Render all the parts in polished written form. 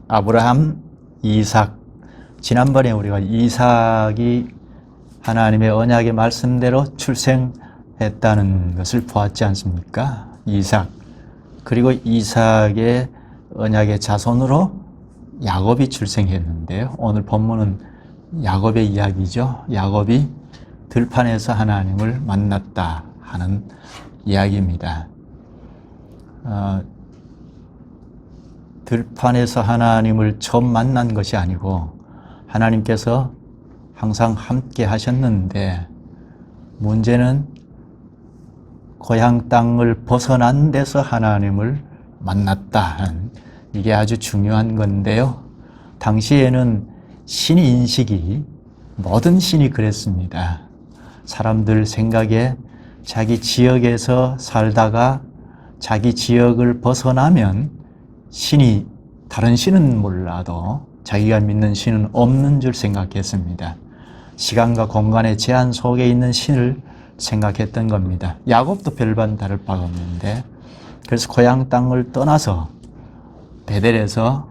아브라함, 이삭. 지난번에 우리가 이삭이 하나님의 언약의 말씀대로 출생했다는 것을 보았지 않습니까? 이삭. 그리고 이삭의 언약의 자손으로 야곱이 출생했는데요. 오늘 본문은 야곱의 이야기죠. 야곱이 들판에서 하나님을 만났다 하는 이야기입니다. 들판에서 하나님을 처음 만난 것이 아니고 하나님께서 항상 함께 하셨는데, 문제는 고향 땅을 벗어난 데서 하나님을 만났다. 이게 아주 중요한 건데요. 당시에는 신 인식이, 모든 신이 그랬습니다. 사람들 생각에 자기 지역에서 살다가 자기 지역을 벗어나면 신이, 다른 신은 몰라도 자기가 믿는 신은 없는 줄 생각했습니다. 시간과 공간의 제한 속에 있는 신을 생각했던 겁니다. 야곱도 별반 다를 바가 없는데, 그래서 고향 땅을 떠나서 베델에서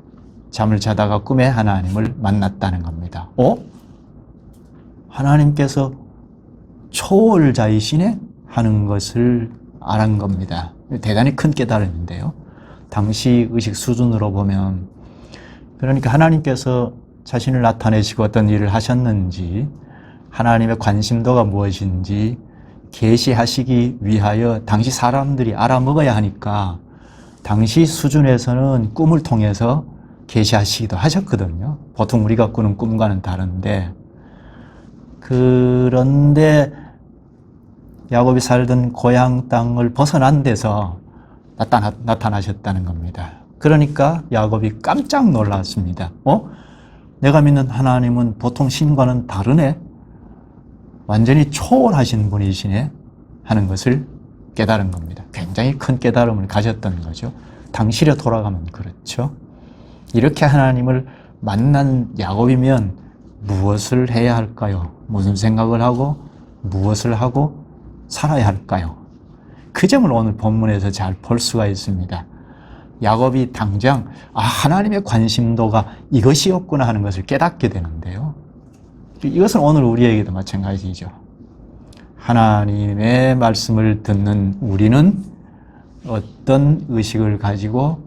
잠을 자다가 꿈에 하나님을 만났다는 겁니다. 하나님께서 초월자이시네? 하는 것을 알은 겁니다. 대단히 큰 깨달음인데요. 당시 의식 수준으로 보면, 그러니까 하나님께서 자신을 나타내시고 어떤 일을 하셨는지, 하나님의 관심도가 무엇인지 계시하시기 위하여 당시 사람들이 알아먹어야 하니까 당시 수준에서는 꿈을 통해서 계시하시기도 하셨거든요. 보통 우리가 꾸는 꿈과는 다른데, 그런데 야곱이 살던 고향 땅을 벗어난 데서 나타나셨다는 겁니다. 그러니까 야곱이 깜짝 놀랐습니다. 내가 믿는 하나님은 보통 신과는 다르네? 완전히 초월하신 분이시네? 하는 것을 깨달은 겁니다. 굉장히 큰 깨달음을 가졌던 거죠. 당시로 돌아가면 그렇죠. 이렇게 하나님을 만난 야곱이면 무엇을 해야 할까요? 무슨 생각을 하고 무엇을 하고 살아야 할까요? 그 점을 오늘 본문에서 잘 볼 수가 있습니다. 야곱이 당장 하나님의 관심도가 이것이었구나 하는 것을 깨닫게 되는데요. 이것은 오늘 우리에게도 마찬가지죠. 하나님의 말씀을 듣는 우리는 어떤 의식을 가지고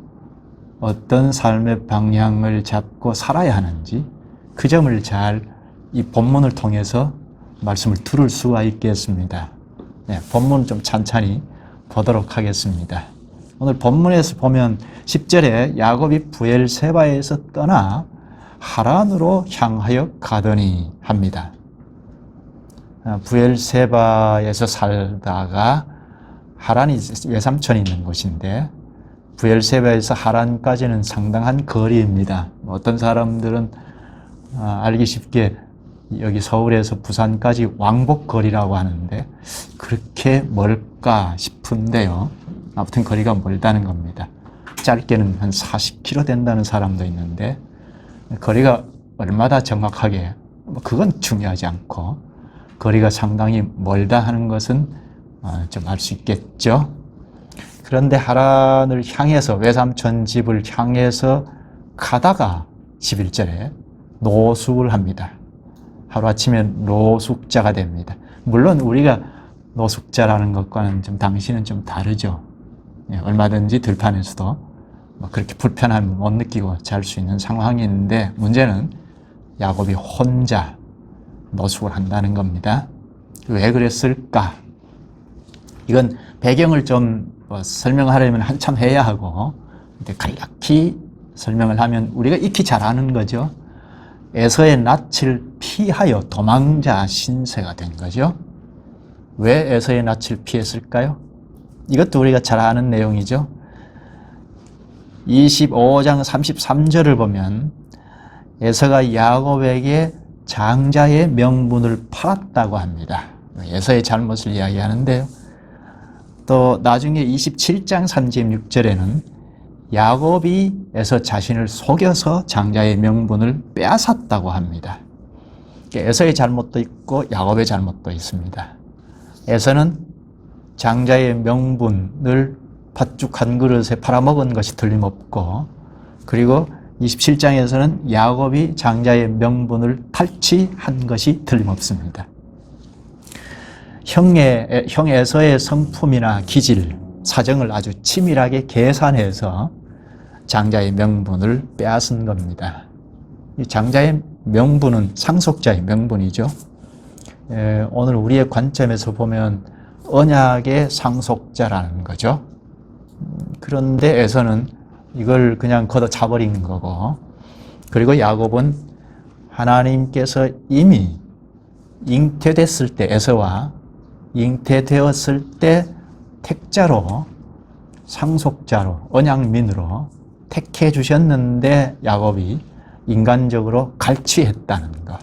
어떤 삶의 방향을 잡고 살아야 하는지, 그 점을 잘 이 본문을 통해서 말씀을 들을 수가 있겠습니다. 본문 좀 찬찬히 보도록 하겠습니다. 오늘 본문에서 보면 10절에 야곱이 브엘세바에서 떠나 하란으로 향하여 가더니 합니다. 브엘세바에서 살다가, 하란이 외삼촌이 있는 곳인데 브엘세바에서 하란까지는 상당한 거리입니다. 어떤 사람들은 알기 쉽게 여기 서울에서 부산까지 왕복거리라고 하는데 그렇게 멀까 싶은데요. 아무튼 거리가 멀다는 겁니다. 짧게는 한 40km 된다는 사람도 있는데, 거리가 얼마나 정확하게, 그건 중요하지 않고 거리가 상당히 멀다 하는 것은 좀 알 수 있겠죠. 그런데 하란을 향해서, 외삼촌 집을 향해서 가다가 11절에 노숙을 합니다. 하루아침에 노숙자가 됩니다. 물론 우리가 노숙자라는 것과는 당시는 좀 다르죠. 얼마든지 들판에서도 그렇게 불편함을 못 느끼고 잘 수 있는 상황이 있는데, 문제는 야곱이 혼자 노숙을 한다는 겁니다. 왜 그랬을까? 이건 배경을 좀 설명하려면 한참 해야 하고, 간략히 설명을 하면 우리가 익히 잘 아는 거죠. 에서의 낯을 피하여 도망자 신세가 된 거죠. 왜 에서의 낯을 피했을까요? 이것도 우리가 잘 아는 내용이죠. 25장 33절을 보면 에서가 야곱에게 장자의 명분을 팔았다고 합니다. 에서의 잘못을 이야기하는데요. 또 나중에 27장 36절에는 야곱이 에서 자신을 속여서 장자의 명분을 빼앗았다고 합니다. 에서의 잘못도 있고 야곱의 잘못도 있습니다. 에서는 장자의 명분을 팥죽 한 그릇에 팔아먹은 것이 틀림없고, 그리고 27장에서는 야곱이 장자의 명분을 탈취한 것이 틀림없습니다. 형 에서의 성품이나 기질, 사정을 아주 치밀하게 계산해서 장자의 명분을 빼앗은 겁니다. 이 장자의 명분은 상속자의 명분이죠. 오늘 우리의 관점에서 보면 언약의 상속자라는 거죠. 그런데 에서는 이걸 그냥 걷어차버린 거고, 그리고 야곱은 하나님께서 이미 잉태됐을 때, 에서와 잉태되었을 때 택자로, 상속자로, 언약민으로 택해 주셨는데 야곱이 인간적으로 갈취했다는 것.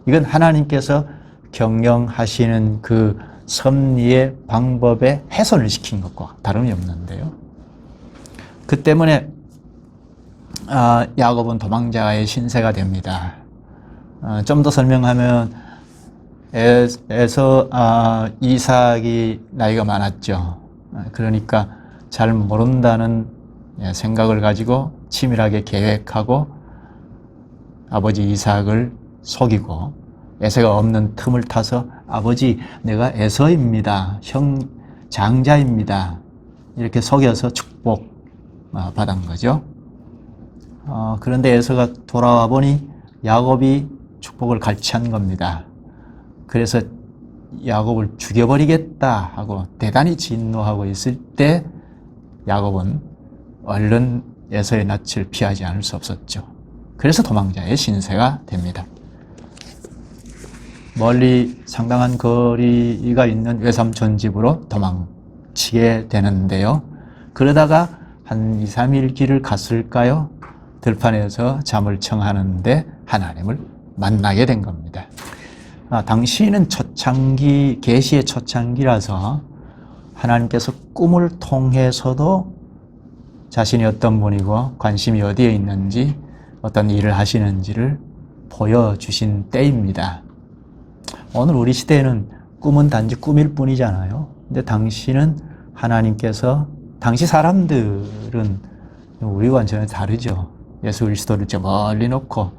이건 하나님께서 경영하시는 그 섭리의 방법에 훼손을 시킨 것과 다름이 없는데요. 그 때문에 야곱은 도망자의 신세가 됩니다. 좀 더 설명하면 이삭이 나이가 많았죠. 그러니까 잘 모른다는 생각을 가지고 치밀하게 계획하고 아버지 이삭을 속이고, 에서가 없는 틈을 타서 아버지 내가 에서입니다. 형 장자입니다. 이렇게 속여서 축복 받은 거죠. 그런데 에서가 돌아와 보니 야곱이 축복을 갈취한 겁니다. 그래서 야곱을 죽여버리겠다 하고 대단히 진노하고 있을 때 야곱은 얼른 에서의 낯을 피하지 않을 수 없었죠. 그래서 도망자의 신세가 됩니다. 멀리 상당한 거리가 있는 외삼촌 집으로 도망치게 되는데요. 그러다가 한 2, 3일 길을 갔을까요? 들판에서 잠을 청하는데 하나님을 만나게 된 겁니다. 당시는 초창기, 계시의 초창기라서 하나님께서 꿈을 통해서도 자신이 어떤 분이고 관심이 어디에 있는지, 어떤 일을 하시는지를 보여주신 때입니다. 오늘 우리 시대에는 꿈은 단지 꿈일 뿐이잖아요. 근데 당시는 하나님께서, 당시 사람들은 우리와는 전혀 다르죠. 예수 그리스도를 저 멀리 놓고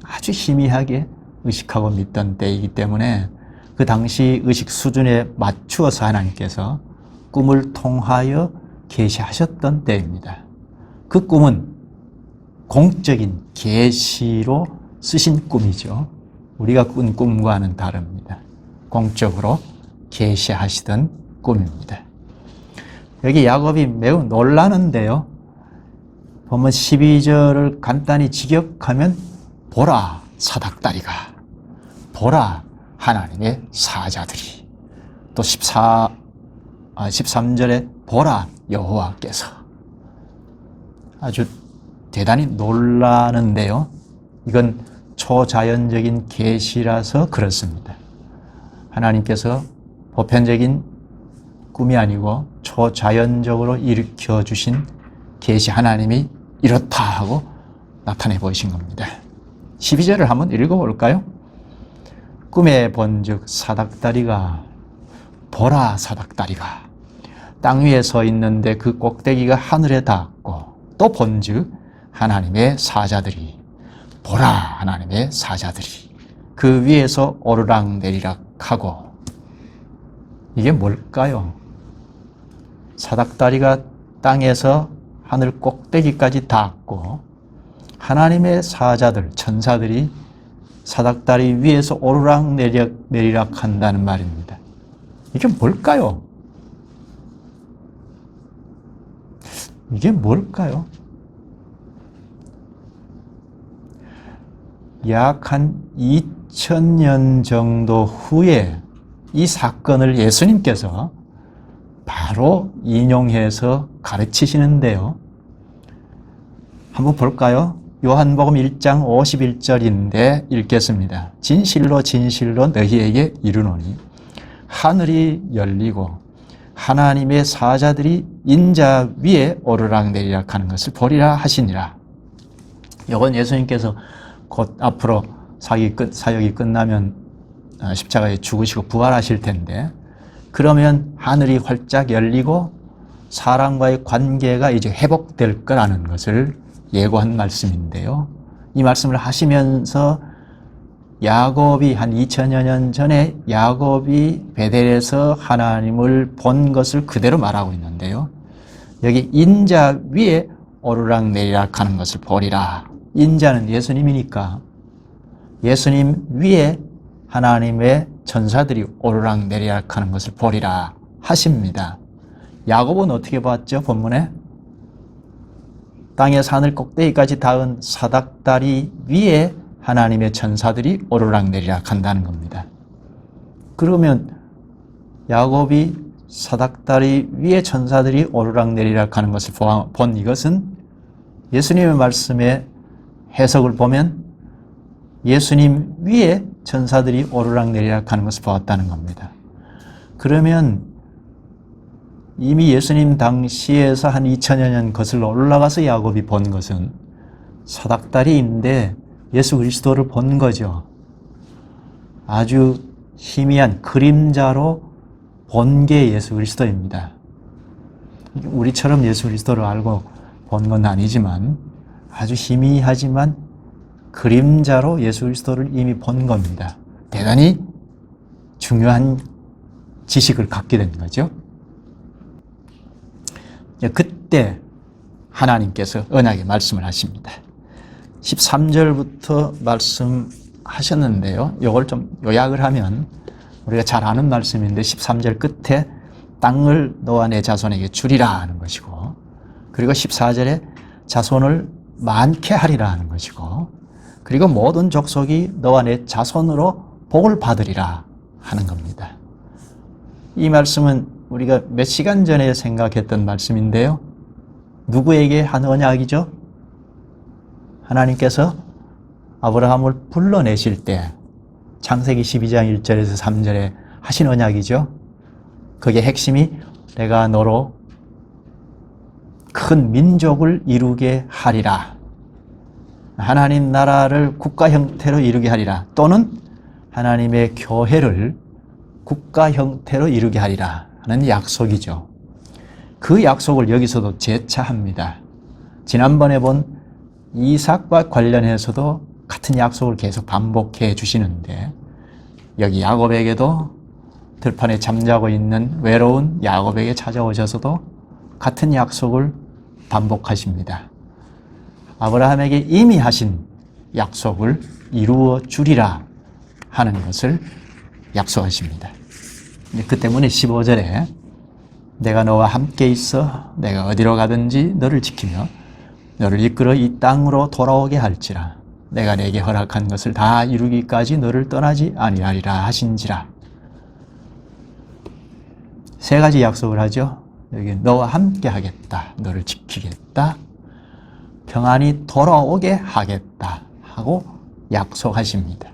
아주 희미하게 의식하고 믿던 때이기 때문에 그 당시 의식 수준에 맞추어서 하나님께서 꿈을 통하여 계시하셨던 때입니다. 그 꿈은 공적인 계시로 쓰신 꿈이죠. 우리가 꾼 꿈과는 다릅니다. 공적으로 계시하시던 꿈입니다. 여기 야곱이 매우 놀라는데요. 보면 12절을 간단히 직역하면 보라 사닥다리가, 보라 하나님의 사자들이, 또 13절에 보라 여호와께서. 아주 대단히 놀라는데요. 이건 초자연적인 계시라서 그렇습니다. 하나님께서 보편적인 꿈이 아니고 초자연적으로 일으켜 주신 계시, 하나님이 이렇다 하고 나타내 보이신 겁니다. 12절을 한번 읽어볼까요? 꿈에 본즉 사닥다리가, 보라 사닥다리가 땅 위에 서 있는데 그 꼭대기가 하늘에 닿았고, 또 본즉 하나님의 사자들이, 보라 하나님의 사자들이 그 위에서 오르락 내리락 하고. 이게 뭘까요? 사닥다리가 땅에서 하늘 꼭대기까지 닿았고, 하나님의 사자들, 천사들이 사닥다리 위에서 오르락 내리락 한다는 말입니다. 이게 뭘까요? 이게 뭘까요? 약 한 2000년 정도 후에 이 사건을 예수님께서 바로 인용해서 가르치시는데요. 한번 볼까요? 요한복음 1장 51절인데 읽겠습니다. 진실로 진실로 너희에게 이르노니 하늘이 열리고 하나님의 사자들이 인자 위에 오르락 내리락 하는 것을 보리라 하시니라. 이건 예수님께서 곧 앞으로 사역이 끝나면 십자가에 죽으시고 부활하실 텐데, 그러면 하늘이 활짝 열리고 사람과의 관계가 이제 회복될 거라는 것을 예고한 말씀인데요. 이 말씀을 하시면서 야곱이 한 2000여 년 전에 야곱이 베델에서 하나님을 본 것을 그대로 말하고 있는데요. 여기 인자 위에 오르락내리락 하는 것을 보리라. 인자는 예수님이니까 예수님 위에 하나님의 천사들이 오르락내리락 하는 것을 보리라 하십니다. 야곱은 어떻게 봤죠? 본문에 땅의 하늘 꼭대기까지 닿은 사닥다리 위에 하나님의 천사들이 오르락내리락 한다는 겁니다. 그러면 야곱이 사닥다리 위에 천사들이 오르락내리락 하는 것을 본 이것은 예수님의 말씀의 해석을 보면 예수님 위에 천사들이 오르락내리락 하는 것을 보았다는 겁니다. 그러면 이미 예수님 당시에서 한 2000여 년 거슬러 올라가서 야곱이 본 것은 사닥다리인데 예수 그리스도를 본 거죠. 아주 희미한 그림자로 본 게 예수 그리스도입니다. 우리처럼 예수 그리스도를 알고 본 건 아니지만 아주 희미하지만 그림자로 예수 그리스도를 이미 본 겁니다. 대단히 중요한 지식을 갖게 된 거죠. 그때 하나님께서 언약의 말씀을 하십니다. 13절부터 말씀하셨는데요. 이걸 좀 요약을 하면 우리가 잘 아는 말씀인데 13절 끝에 땅을 너와 내 자손에게 주리라 하는 것이고, 그리고 14절에 자손을 많게 하리라 하는 것이고, 그리고 모든 족속이 너와 내 자손으로 복을 받으리라 하는 겁니다. 이 말씀은 우리가 몇 시간 전에 생각했던 말씀인데요. 누구에게 한 언약이죠? 하나님께서 아브라함을 불러내실 때 창세기 12장 1절에서 3절에 하신 언약이죠. 그게 핵심이 내가 너로 큰 민족을 이루게 하리라. 하나님 나라를 국가 형태로 이루게 하리라. 또는 하나님의 교회를 국가 형태로 이루게 하리라 하는 약속이죠. 그 약속을 여기서도 재차합니다. 지난번에 본 이삭과 관련해서도 같은 약속을 계속 반복해 주시는데, 여기 야곱에게도 들판에 잠자고 있는 외로운 야곱에게 찾아오셔서도 같은 약속을 반복하십니다. 아브라함에게 이미 하신 약속을 이루어 주리라 하는 것을 약속하십니다. 그 때문에 15절에 내가 너와 함께 있어 내가 어디로 가든지 너를 지키며 너를 이끌어 이 땅으로 돌아오게 할지라 내가 내게 허락한 것을 다 이루기까지 너를 떠나지 아니하리라 하신지라. 세 가지 약속을 하죠. 여기 너와 함께 하겠다, 너를 지키겠다, 평안이 돌아오게 하겠다 하고 약속하십니다.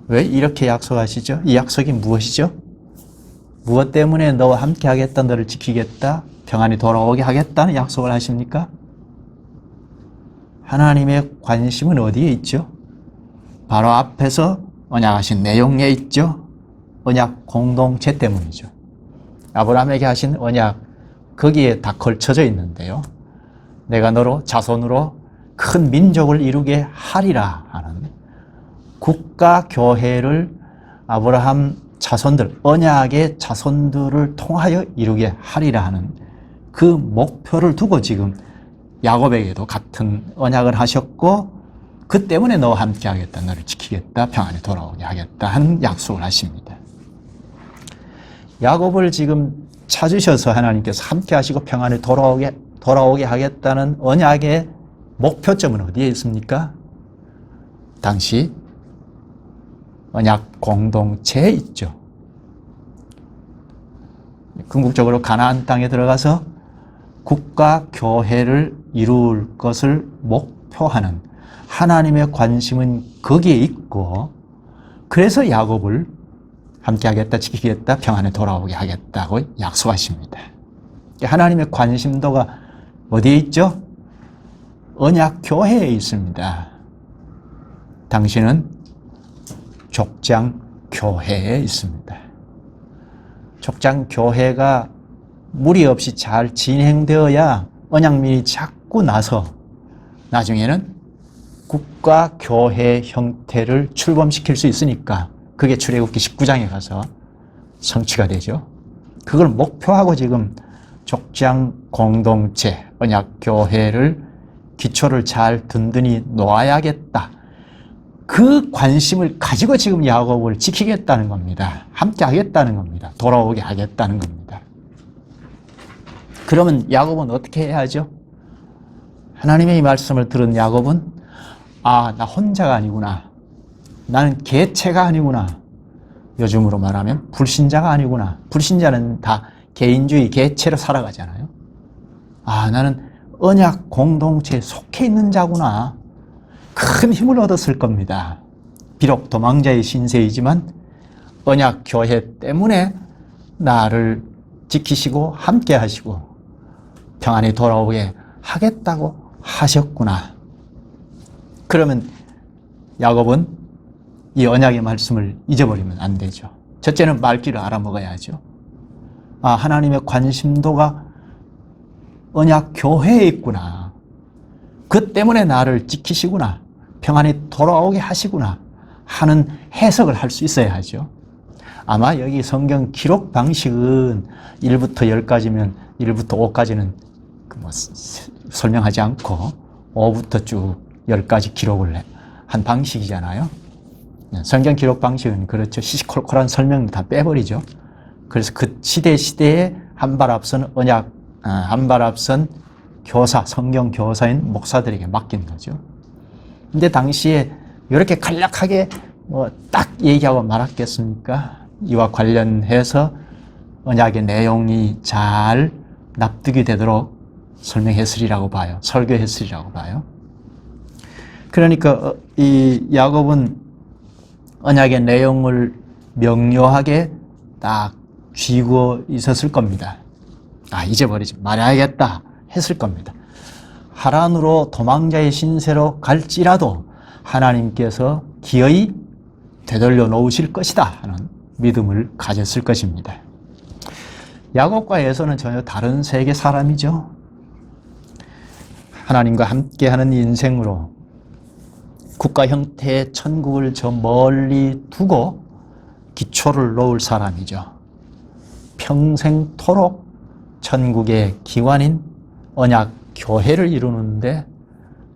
왜 이렇게 약속하시죠? 이 약속이 무엇이죠? 무엇 때문에 너와 함께 하겠다, 너를 지키겠다, 평안이 돌아오게 하겠다는 약속을 하십니까? 하나님의 관심은 어디에 있죠? 바로 앞에서 언약하신 내용에 있죠. 언약 공동체 때문이죠. 아브라함에게 하신 언약, 거기에 다 걸쳐져 있는데요. 내가 너로 자손으로 큰 민족을 이루게 하리라 하는 국가 교회를 아브라함 자손들, 언약의 자손들을 통하여 이루게 하리라 하는 그 목표를 두고 지금 야곱에게도 같은 언약을 하셨고, 그 때문에 너와 함께 하겠다, 너를 지키겠다, 평안히 돌아오게 하겠다 하는 약속을 하십니다. 야곱을 지금 찾으셔서 하나님께서 함께 하시고 평안히 돌아오게 하겠다는 언약의 목표점은 어디에 있습니까? 당시 언약 공동체에 있죠. 궁극적으로 가나안 땅에 들어가서 국가 교회를 이룰 것을 목표하는 하나님의 관심은 거기에 있고, 그래서 야곱을 함께 하겠다, 지키겠다, 평안에 돌아오게 하겠다고 약속하십니다. 하나님의 관심도가 어디에 있죠? 언약 교회에 있습니다. 당신은 족장 교회에 있습니다. 족장 교회가 무리 없이 잘 진행되어야 언약민이 자꾸 받고 나서 나중에는 국가 교회 형태를 출범시킬 수 있으니까 그게 출애굽기 19장에 가서 성취가 되죠. 그걸 목표하고 지금 족장 공동체, 언약교회를 기초를 잘 든든히 놓아야겠다. 그 관심을 가지고 지금 야곱을 지키겠다는 겁니다. 함께 하겠다는 겁니다. 돌아오게 하겠다는 겁니다. 그러면 야곱은 어떻게 해야 하죠? 하나님의 이 말씀을 들은 야곱은 아, 나 혼자가 아니구나. 나는 개체가 아니구나. 요즘으로 말하면 불신자가 아니구나. 불신자는 다 개인주의, 개체로 살아가잖아요. 아, 나는 언약 공동체에 속해 있는 자구나. 큰 힘을 얻었을 겁니다. 비록 도망자의 신세이지만 언약 교회 때문에 나를 지키시고 함께 하시고 평안히 돌아오게 하겠다고 하셨구나. 그러면 야곱은 이 언약의 말씀을 잊어버리면 안 되죠. 첫째는 말귀를 알아먹어야죠. 아, 하나님의 관심도가 언약 교회에 있구나. 그 때문에 나를 지키시구나. 평안히 돌아오게 하시구나 하는 해석을 할 수 있어야 하죠. 아마 여기 성경 기록 방식은 1부터 10까지면 1부터 5까지는 설명하지 않고 5부터 쭉 10까지 기록을 한 방식이잖아요. 성경 기록 방식은 그렇죠. 시시콜콜한 설명도 다 빼버리죠. 그래서 그 시대에 한 발 앞선 언약, 한 발 앞선 교사, 성경 교사인 목사들에게 맡긴 거죠. 근데 당시에 이렇게 간략하게 딱 얘기하고 말았겠습니까? 이와 관련해서 언약의 내용이 잘 납득이 되도록 설명했으리라고 봐요. 설교했으리라고 봐요. 그러니까 이 야곱은 언약의 내용을 명료하게 딱 쥐고 있었을 겁니다. 아, 잊어버리지 말아야겠다 했을 겁니다. 하란으로 도망자의 신세로 갈지라도 하나님께서 기어이 되돌려 놓으실 것이다 하는 믿음을 가졌을 것입니다. 야곱과 에서는 전혀 다른 세계 사람이죠. 하나님과 함께하는 인생으로 국가 형태의 천국을 저 멀리 두고 기초를 놓을 사람이죠. 평생토록 천국의 기관인 언약 교회를 이루는데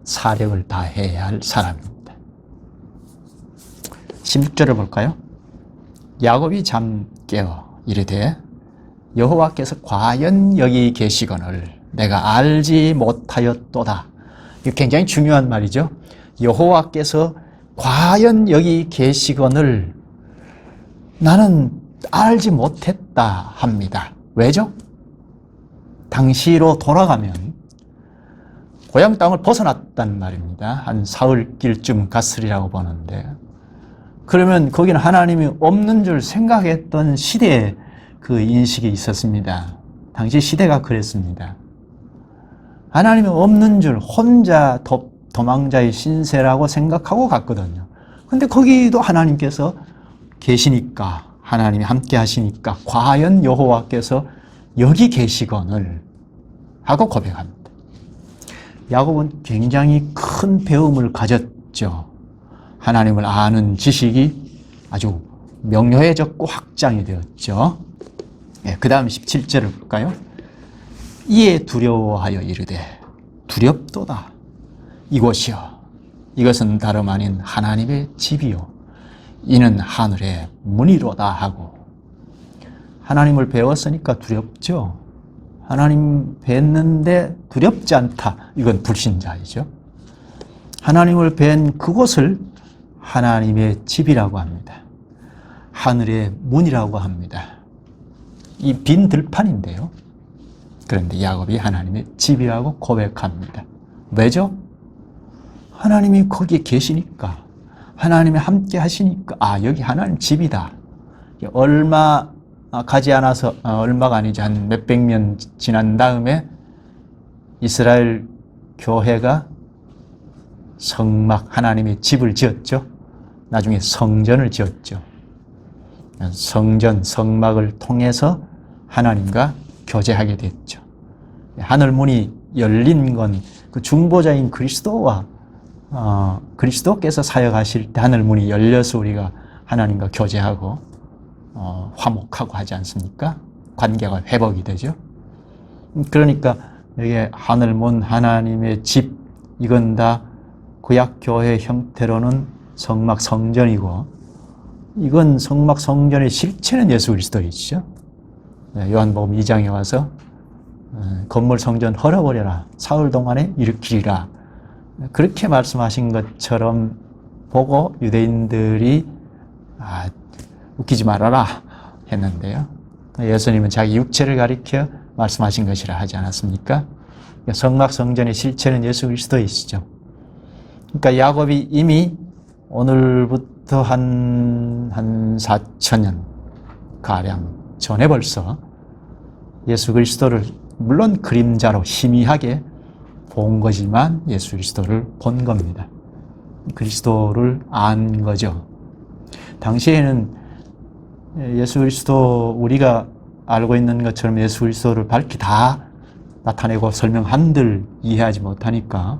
사력을 다해야 할 사람입니다. 16절을 볼까요? 야곱이 잠 깨어 이르되 여호와께서 과연 여기 계시거늘 내가 알지 못하였도다. 이거 굉장히 중요한 말이죠. 여호와께서 과연 여기 계시거늘 나는 알지 못했다 합니다. 왜죠? 당시로 돌아가면 고향 땅을 벗어났단 말입니다. 한 사흘길쯤 갔으리라고 보는데, 그러면 거기는 하나님이 없는 줄 생각했던 시대에 그 인식이 있었습니다. 당시 시대가 그랬습니다. 하나님이 없는 줄 혼자 도망자의 신세라고 생각하고 갔거든요. 근데 거기도 하나님께서 계시니까, 하나님이 함께 하시니까 과연 여호와께서 여기 계시거늘 하고 고백합니다. 야곱은 굉장히 큰 배움을 가졌죠. 하나님을 아는 지식이 아주 명료해졌고 확장이 되었죠. 그 다음 17절을 볼까요? 이에 두려워하여 이르되 두렵도다. 이곳이여 이것은 다름 아닌 하나님의 집이요 이는 하늘의 문이로다 하고, 하나님을 배웠으니까 두렵죠. 하나님 뵀는데 두렵지 않다. 이건 불신자이죠. 하나님을 뵌 그곳을 하나님의 집이라고 합니다. 하늘의 문이라고 합니다. 이 빈 들판인데요. 그런데 야곱이 하나님의 집이라고 고백합니다. 왜죠? 하나님이 거기에 계시니까, 하나님이 함께 하시니까, 아, 여기 하나님 집이다. 얼마 가지 않아서, 얼마가 아니지, 한 몇백 년 지난 다음에 이스라엘 교회가 성막, 하나님의 집을 지었죠. 나중에 성전을 지었죠. 성전, 성막을 통해서 하나님과 교제하게 됐죠. 하늘 문이 열린 건 그 중보자인 그리스도와 그리스도께서 사역하실 때 하늘 문이 열려서 우리가 하나님과 교제하고 화목하고 하지 않습니까? 관계가 회복이 되죠. 그러니까 이게 하늘 문, 하나님의 집, 이건 다 구약교회 형태로는 성막 성전이고, 이건 성막 성전의 실체는 예수 그리스도이시죠. 요한복음 2장에 와서 건물 성전 헐어버려라, 사흘 동안에 일으키리라, 그렇게 말씀하신 것처럼 보고 유대인들이 웃기지 말아라 했는데요. 예수님은 자기 육체를 가리켜 말씀하신 것이라 하지 않았습니까? 성막 성전의 실체는 예수 그리스도이시죠. 그러니까 야곱이 이미 오늘부터 한 4,000년 가량 전에 벌써 예수 그리스도를 물론 그림자로 희미하게 본 거지만 예수 그리스도를 본 겁니다. 그리스도를 안 거죠. 당시에는 예수 그리스도, 우리가 알고 있는 것처럼 예수 그리스도를 밝히 다 나타내고 설명한들 이해하지 못하니까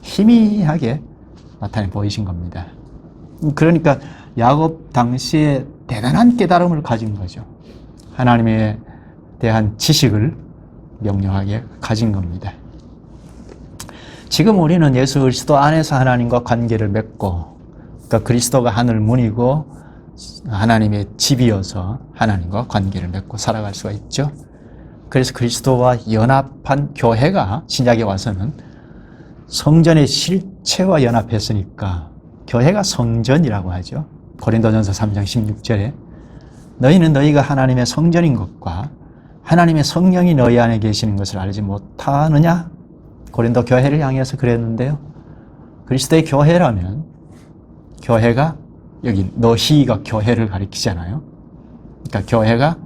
희미하게 나타내 보이신 겁니다. 그러니까 야곱 당시에 대단한 깨달음을 가진 거죠. 하나님에 대한 지식을 명료하게 가진 겁니다. 지금 우리는 예수 그리스도 안에서 하나님과 관계를 맺고, 그러니까 그리스도가 하늘 문이고 하나님의 집이어서 하나님과 관계를 맺고 살아갈 수가 있죠. 그래서 그리스도와 연합한 교회가 신약에 와서는 성전의 실체와 연합했으니까 교회가 성전이라고 하죠. 고린도전서 3장 16절에 너희는 너희가 하나님의 성전인 것과 하나님의 성령이 너희 안에 계시는 것을 알지 못하느냐? 고린도 교회를 향해서 그랬는데요. 그리스도의 교회라면, 교회가 여기 너희가 교회를 가리키잖아요. 그러니까 교회가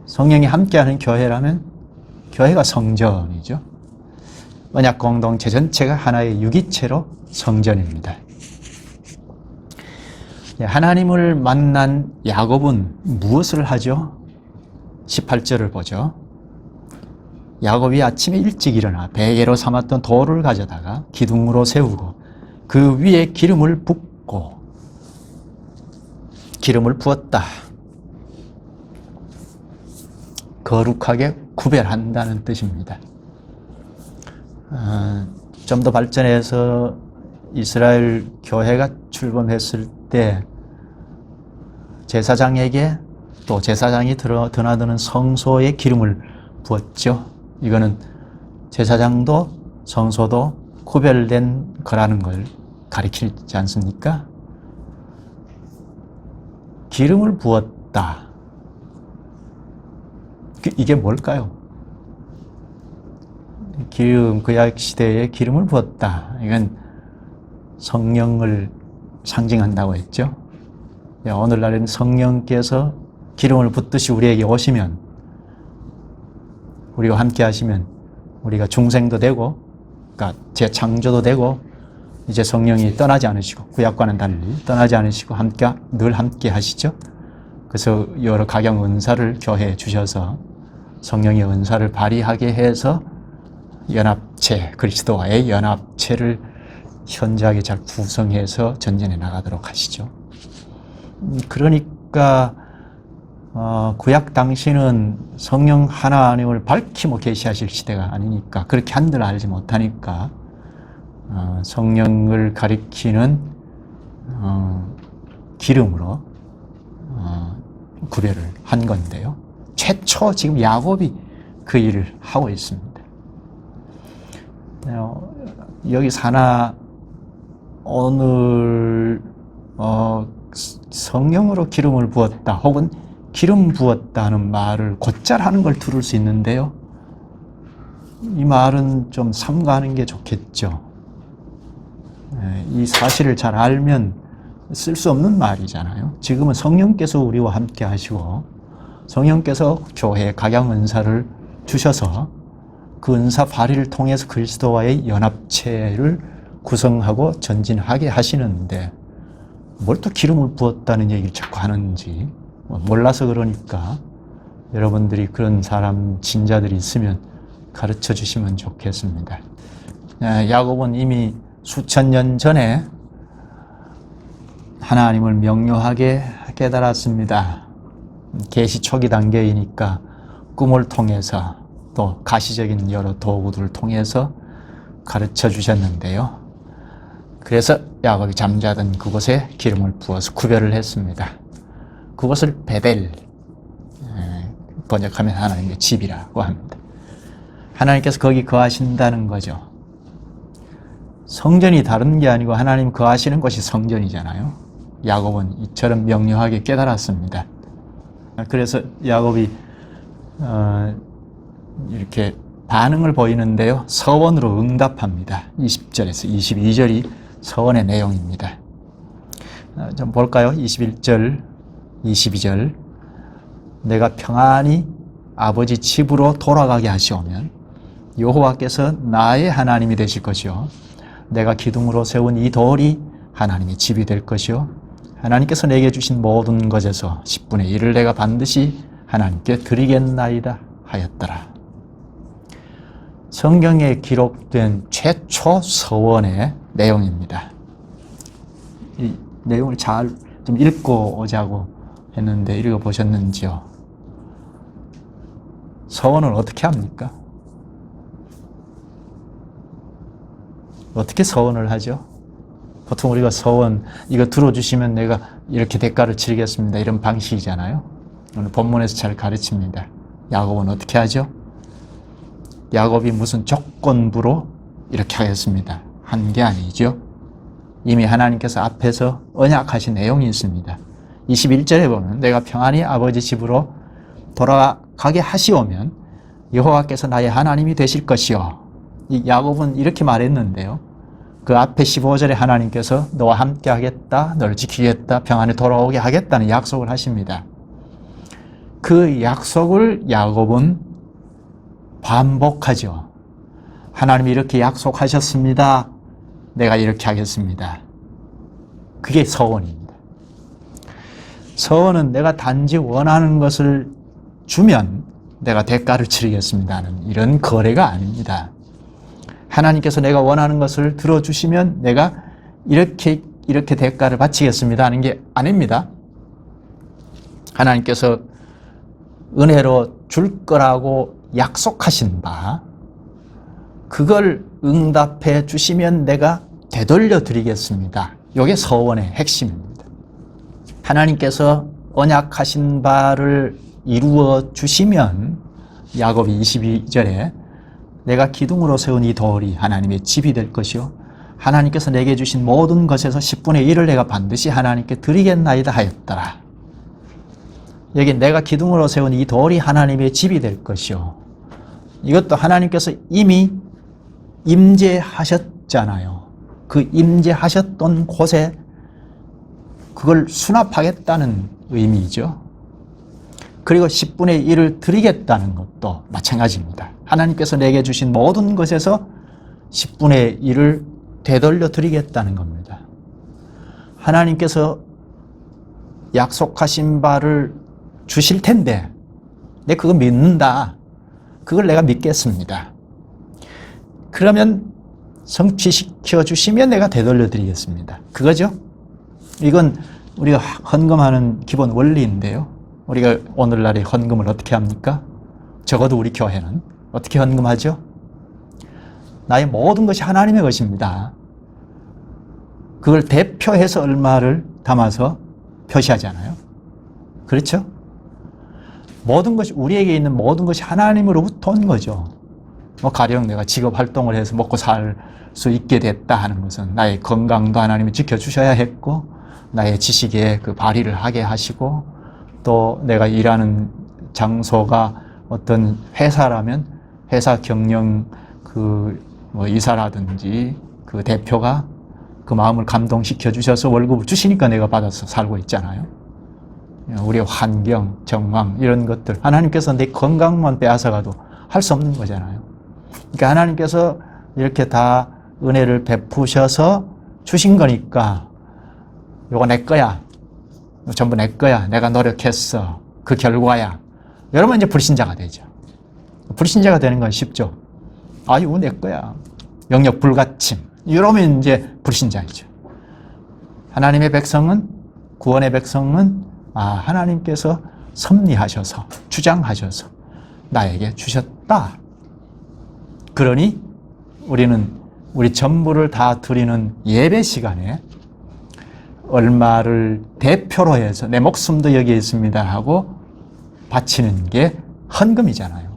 성령이 함께하는 교회라면 교회가 성전이죠. 언약 공동체 전체가 하나의 유기체로 성전입니다. 하나님을 만난 야곱은 무엇을 하죠? 18절을 보죠. 야곱이 아침에 일찍 일어나 베개로 삼았던 돌을 가져다가 기둥으로 세우고 그 위에 기름을 붓고 기름을 부었다. 거룩하게 구별한다는 뜻입니다. 좀 더 발전해서 이스라엘 교회가 출범했을 때 제사장에게 또 제사장이 드나드는 성소에 기름을 부었죠. 이거는 제사장도 성소도 구별된 거라는 걸 가리키지 않습니까? 기름을 부었다. 이게 뭘까요? 기름, 구약 시대에 기름을 부었다. 이건 성령을 상징한다고 했죠. 오늘날에는 성령께서 기름을 붓듯이 우리에게 오시면, 우리와 함께 하시면 우리가 중생도 되고, 그러니까 재창조도 되고, 이제 성령이 떠나지 않으시고, 구약과는 달리 떠나지 않으시고 늘 함께 하시죠. 그래서 여러 각양 은사를 교회에 주셔서 성령의 은사를 발휘하게 해서 연합체, 그리스도와의 연합체를 현저하게 잘 구성해서 전진해 나가도록 하시죠. 그러니까 구약 당시는 성령 하나님을 밝히 계시하실 시대가 아니니까, 그렇게 한들 알지 못하니까 성령을 가리키는 기름으로 구별을 한 건데요. 최초 지금 야곱이 그 일을 하고 있습니다. 여기서 하나 오늘 성령으로 기름을 부었다 혹은 기름 부었다는 말을 곧잘 하는 걸 들을 수 있는데요. 이 말은 좀 삼가하는 게 좋겠죠. 이 사실을 잘 알면 쓸 수 없는 말이잖아요. 지금은 성령께서 우리와 함께 하시고 성령께서 교회에 각양 은사를 주셔서 그 은사 발휘를 통해서 그리스도와의 연합체를 구성하고 전진하게 하시는데 뭘 또 기름을 부었다는 얘기를 자꾸 하는지 몰라서 그러니까 여러분들이 그런 사람, 진자들이 있으면 가르쳐 주시면 좋겠습니다. 야곱은 이미 수천 년 전에 하나님을 명료하게 깨달았습니다. 계시 초기 단계이니까 꿈을 통해서 또 가시적인 여러 도구들을 통해서 가르쳐 주셨는데요. 그래서 야곱이 잠자던 그곳에 기름을 부어서 구별을 했습니다. 그것을 베델, 번역하면 하나님의 집이라고 합니다. 하나님께서 거기 거하신다는 거죠. 성전이 다른 게 아니고 하나님 거하시는 곳이 성전이잖아요. 야곱은 이처럼 명료하게 깨달았습니다. 그래서 야곱이 이렇게 반응을 보이는데요. 서원으로 응답합니다. 20절에서 22절이 서원의 내용입니다. 좀 볼까요? 21절, 22절. 내가 평안히 아버지 집으로 돌아가게 하시오면 여호와께서 나의 하나님이 되실 것이요 내가 기둥으로 세운 이 돌이 하나님의 집이 될 것이요 하나님께서 내게 주신 모든 것에서 10분의 1을 내가 반드시 하나님께 드리겠나이다 하였더라. 성경에 기록된 최초 서원의 내용입니다. 이 내용을 잘 좀 읽고 오자고 했는데 읽어보셨는지요? 서원을 어떻게 합니까? 어떻게 서원을 하죠? 보통 우리가 서원, 이거 들어주시면 내가 이렇게 대가를 치르겠습니다. 이런 방식이잖아요. 오늘 본문에서 잘 가르칩니다. 야곱은 어떻게 하죠? 야곱이 무슨 조건부로 이렇게 하겠습니다. 한 게 아니죠. 이미 하나님께서 앞에서 언약하신 내용이 있습니다. 21절에 보면 내가 평안히 아버지 집으로 돌아가게 하시오면 여호와께서 나의 하나님이 되실 것이요. 이 야곱은 이렇게 말했는데요. 그 앞에 15절에 하나님께서 너와 함께 하겠다, 너를 지키겠다, 평안히 돌아오게 하겠다는 약속을 하십니다. 그 약속을 야곱은 반복하죠. 하나님이 이렇게 약속하셨습니다. 내가 이렇게 하겠습니다. 그게 서원입니다. 서원은 내가 단지 원하는 것을 주면 내가 대가를 치르겠습니다는 이런 거래가 아닙니다. 하나님께서 내가 원하는 것을 들어주시면 내가 이렇게 대가를 바치겠습니다 하는 게 아닙니다. 하나님께서 은혜로 줄 거라고 약속하신 바 그걸 응답해 주시면 내가 되돌려 드리겠습니다. 이게 서원의 핵심입니다. 하나님께서 언약하신 바를 이루어 주시면 야곱이 22절에 내가 기둥으로 세운 이 돌이 하나님의 집이 될 것이요 하나님께서 내게 주신 모든 것에서 10분의 1을 내가 반드시 하나님께 드리겠나이다 하였더라. 여기 내가 기둥으로 세운 이 돌이 하나님의 집이 될 것이요 이것도 하나님께서 이미 임재하셨잖아요. 그 임재하셨던 곳에 그걸 수납하겠다는 의미죠. 그리고 10분의 1을 드리겠다는 것도 마찬가지입니다. 하나님께서 내게 주신 모든 것에서 10분의 1을 되돌려 드리겠다는 겁니다. 하나님께서 약속하신 바를 주실 텐데 내가 그거 믿는다. 그걸 내가 믿겠습니다. 그러면 성취시켜 주시면 내가 되돌려 드리겠습니다. 그거죠? 이건 우리가 헌금하는 기본 원리인데요. 우리가 오늘날에 헌금을 어떻게 합니까? 적어도 우리 교회는 어떻게 헌금하죠? 나의 모든 것이 하나님의 것입니다. 그걸 대표해서 얼마를 담아서 표시하잖아요. 그렇죠? 모든 것이, 우리에게 있는 모든 것이 하나님으로부터 온 거죠. 가령 내가 직업 활동을 해서 먹고 살 수 있게 됐다 하는 것은 나의 건강도 하나님이 지켜주셔야 했고, 나의 지식에 그 발휘를 하게 하시고, 또 내가 일하는 장소가 어떤 회사라면 회사 경영 이사라든지 그 대표가 그 마음을 감동시켜 주셔서 월급을 주시니까 내가 받아서 살고 있잖아요. 우리의 환경, 정황 이런 것들 하나님께서 내 건강만 빼앗아가도 할 수 없는 거잖아요. 그러니까 하나님께서 이렇게 다 은혜를 베푸셔서 주신 거니까 요거 내 거야. 전부 내 거야. 내가 노력했어. 그 결과야. 여러분 이제 불신자가 되죠. 불신자가 되는 건 쉽죠. 이거 내 거야. 영역 불가침. 이러면 이제 불신자이죠. 하나님의 백성은, 구원의 백성은 하나님께서 섭리하셔서, 주장하셔서 나에게 주셨다. 그러니 우리는 우리 전부를 다 드리는 예배 시간에 얼마를 대표로 해서 내 목숨도 여기에 있습니다 하고 바치는 게 헌금이잖아요.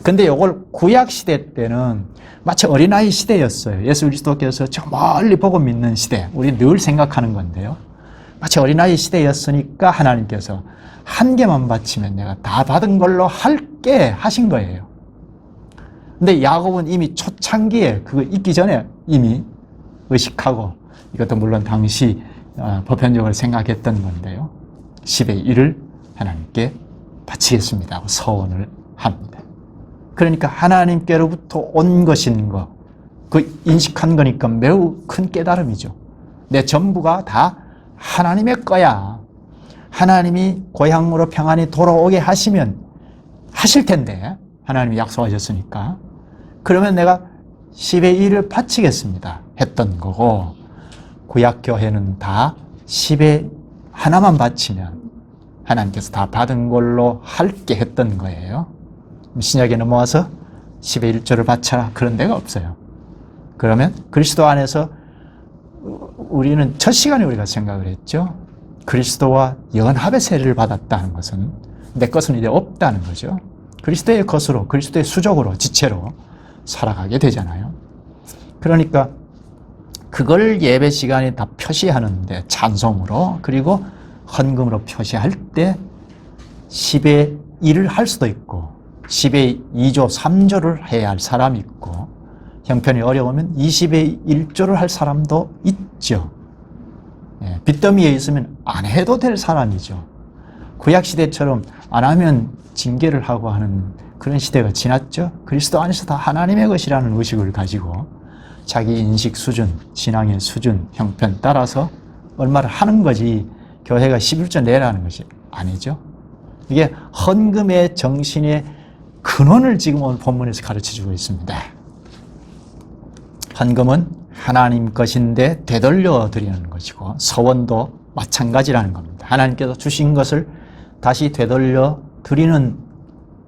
근데 이걸 구약시대 때는 마치 어린아이 시대였어요. 예수 그리스도께서 저 멀리 보고 믿는 시대. 우리 늘 생각하는 건데요. 마치 어린아이 시대였으니까 하나님께서 한 개만 바치면 내가 다 받은 걸로 할게 하신 거예요. 근데 야곱은 이미 초창기에 그거 있기 전에 이미 의식하고, 이것도 물론 당시 보편적으로 생각했던 건데요. 10의 1을 하나님께 바치겠습니다 하고 서원을 합니다. 그러니까 하나님께로부터 온 것인 거, 그 인식한 거니까 매우 큰 깨달음이죠. 내 전부가 다 하나님의 거야. 하나님이 고향으로 평안히 돌아오게 하시면 하실 텐데, 하나님이 약속하셨으니까. 그러면 내가 10의 1을 바치겠습니다 했던 거고, 구약교회는 다 10의 하나만 바치면 하나님께서 다 받은 걸로 할게 했던 거예요. 신약에 넘어와서 10의 1조를 바쳐라, 그런 데가 없어요. 그러면 그리스도 안에서 우리는 첫 시간에 우리가 생각을 했죠. 그리스도와 연합의 세례를 받았다는 것은 내 것은 이제 없다는 거죠. 그리스도의 것으로, 그리스도의 수족으로, 지체로 살아가게 되잖아요. 그러니까 그걸 예배 시간에 다 표시하는데, 찬송으로, 그리고 헌금으로 표시할 때 10의 1을 할 수도 있고 10의 2조, 3조를 해야 할 사람이 있고, 형편이 어려우면 20의 1조를 할 사람도 있죠. 빚더미에 있으면 안 해도 될 사람이죠. 구약시대처럼 안 하면 징계를 하고 하는 그런 시대가 지났죠. 그리스도 안에서 다 하나님의 것이라는 의식을 가지고 자기 인식 수준, 신앙의 수준, 형편 따라서 얼마를 하는 거지, 교회가 11조 내라는 것이 아니죠. 이게 헌금의 정신의 근원을 지금 오늘 본문에서 가르쳐주고 있습니다. 헌금은 하나님 것인데 되돌려 드리는 것이고, 서원도 마찬가지라는 겁니다. 하나님께서 주신 것을 다시 되돌려 드리는,